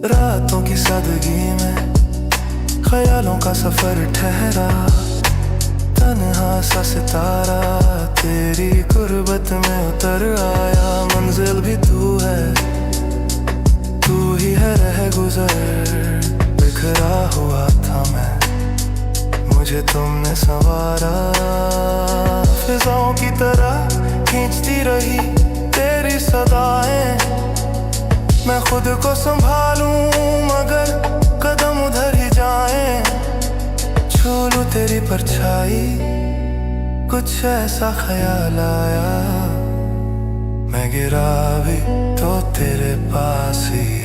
रातों की सादगी में ख्यालों का सफर ठहरा, तन्हा सा सितारा तेरी गुर्बत में उतर आया। मंजिल भी तू है, तू ही है रह गुजर। बिखरा हुआ था मैं, मुझे तुमने संवारा। फिजाओं की तरह खींचती रही तेरी सदाएं, मैं खुद को संभालूं मगर कदम उधर ही जाएं। छू लूं तेरी परछाई, कुछ ऐसा ख्याल आया। मैं गिरा भी तो तेरे पास ही